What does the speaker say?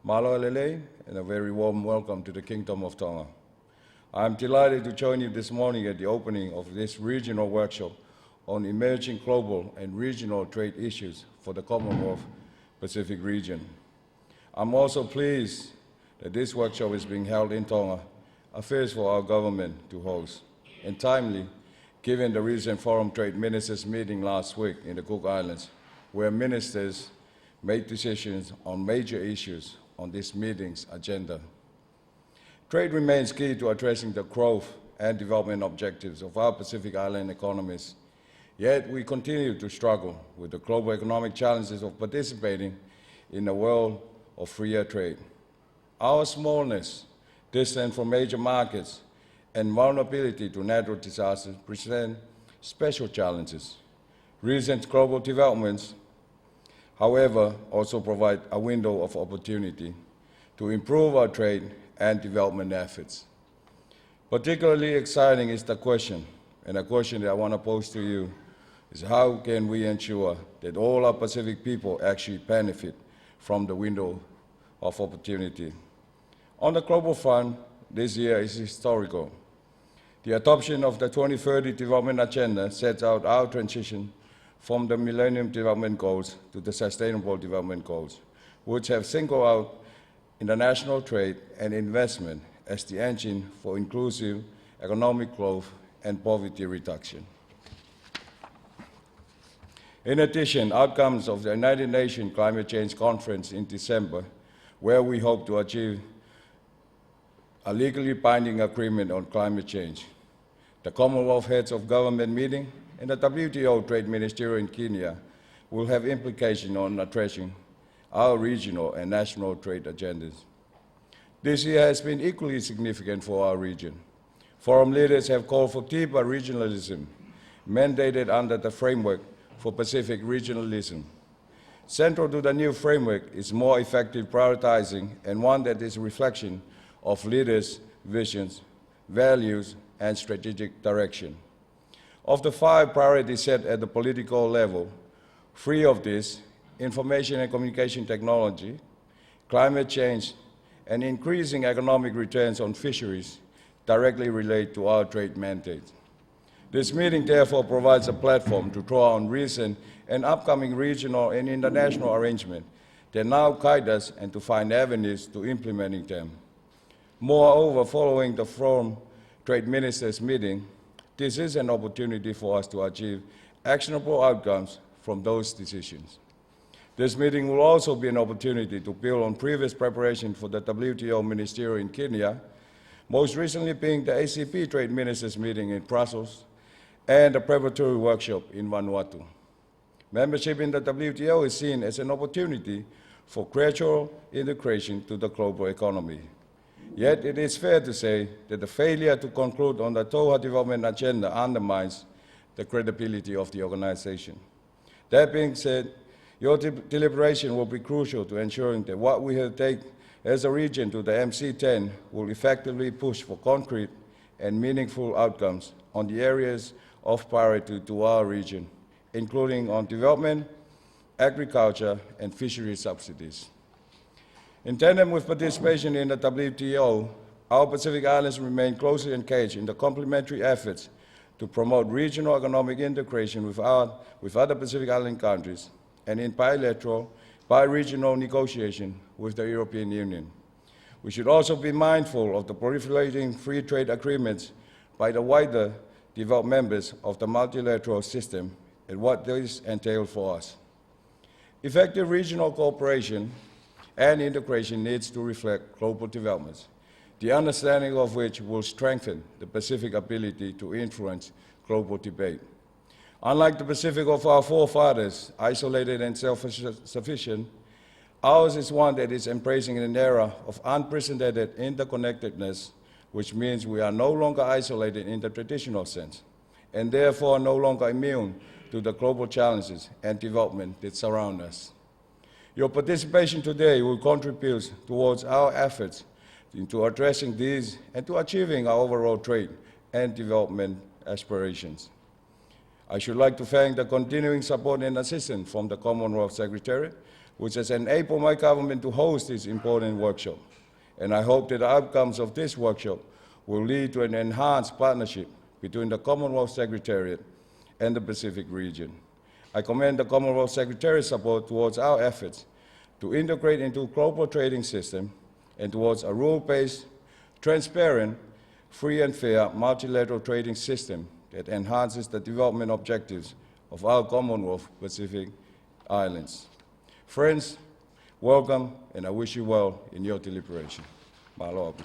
Malo alele, and a very warm welcome to the Kingdom of Tonga. I'm delighted to join you this morning at the opening of this regional workshop on emerging global and regional trade issues for the Commonwealth Pacific Region. I'm also pleased that this workshop is being held in Tonga, a first for our government to host, and timely, given the recent Foreign Trade Ministers meeting last week in the Cook Islands, where ministers made decisions on major issues on this meeting's agenda. Trade remains key to addressing the growth and development objectives of our Pacific Island economies, yet we continue to struggle with the global economic challenges of participating in a world of freer trade. Our smallness, distance from major markets, and vulnerability to natural disasters present special challenges. Recent global developments, however, also provide a window of opportunity to improve our trade and development efforts. Particularly exciting is the question, and a question that I want to pose to you is how can we ensure that all our Pacific people actually benefit from the window of opportunity? On the global front, this year is historical. The adoption of the 2030 Development Agenda sets out our transition from the Millennium Development Goals to the Sustainable Development Goals, which have singled out international trade and investment as the engine for inclusive economic growth and poverty reduction. In addition, outcomes of the United Nations Climate Change Conference in December, where we hope to achieve a legally binding agreement on climate change, the Commonwealth Heads of Government meeting, and the WTO Trade Ministerial in Kenya will have implications on addressing our regional and national trade agendas. This year has been equally significant for our region. Forum leaders have called for deeper regionalism, mandated under the framework for Pacific regionalism. Central to the new framework is more effective prioritizing and one that is a reflection of leaders' visions, values, and strategic direction. Of the 5 priorities set at the political level, 3 of these, information and communication technology, climate change, and increasing economic returns on fisheries, directly relate to our trade mandate. This meeting therefore provides a platform to draw on recent and upcoming regional and international arrangements that now guide us and to find avenues to implementing them. Moreover, following the Foreign Trade Ministers meeting, this is an opportunity for us to achieve actionable outcomes from those decisions. This meeting will also be an opportunity to build on previous preparation for the WTO Ministerial in Kenya, most recently being the ACP Trade Ministers meeting in Brussels and a preparatory workshop in Vanuatu. Membership in the WTO is seen as an opportunity for gradual integration to the global economy. Yet it is fair to say that the failure to conclude on the Doha Development Agenda undermines the credibility of the organization. That being said, your deliberation will be crucial to ensuring that what we have taken as a region to the MC10 will effectively push for concrete and meaningful outcomes on the areas of priority to our region, including on development, agriculture, and fishery subsidies. In tandem with participation in the WTO, our Pacific Islands remain closely engaged in the complementary efforts to promote regional economic integration with other Pacific Island countries and in bilateral, bi-regional negotiation with the European Union. We should also be mindful of the proliferating free trade agreements by the wider developed members of the multilateral system and what this entails for us. Effective regional cooperation and integration needs to reflect global developments, the understanding of which will strengthen the Pacific ability to influence global debate. Unlike the Pacific of our forefathers, isolated and self-sufficient, ours is one that is embracing an era of unprecedented interconnectedness, which means we are no longer isolated in the traditional sense, and therefore no longer immune to the global challenges and development that surround us. Your participation today will contribute towards our efforts into addressing these and to achieving our overall trade and development aspirations. I should like to thank the continuing support and assistance from the Commonwealth Secretariat, which has enabled my government to host this important workshop. And I hope that the outcomes of this workshop will lead to an enhanced partnership between the Commonwealth Secretariat and the Pacific region. I commend the Commonwealth Secretariat's support towards our efforts to integrate into a global trading system and towards a rule-based, transparent, free and fair multilateral trading system that enhances the development objectives of our Commonwealth Pacific Islands. Friends, welcome, and I wish you well in your deliberation. Mahalo.